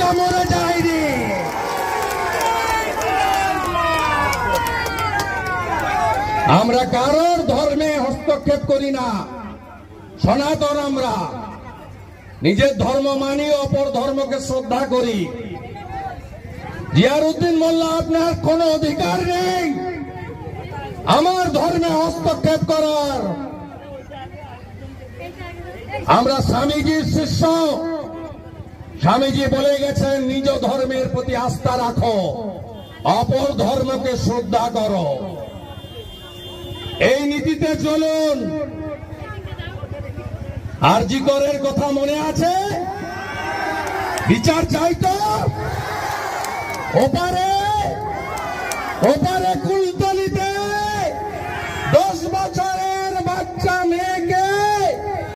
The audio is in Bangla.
আমরা মরে যাইনি। আমরা কারোর ধর্মে হস্তক্ষেপ করি না। সনাতন আমরা নিজের ধর্ম মানি, অপর ধর্মকে শ্রদ্ধা করি। জিয়ারউদ্দিন মোল্লা, আপনার কোনো অধিকার নেই আমার ধর্মে হস্তক্ষেপ করার। আমরা স্বামীজির শিষ্য। স্বামীজি বলে গেছেন, নিজ ধর্মের প্রতি আস্থা রাখো, অপর ধর্মকে শ্রদ্ধা করো। এই নীতিতে চলুন। আরজি করের কথা মনে আছে? বিচার চাইতো। ওপারে কুলতলিতে 10 বছর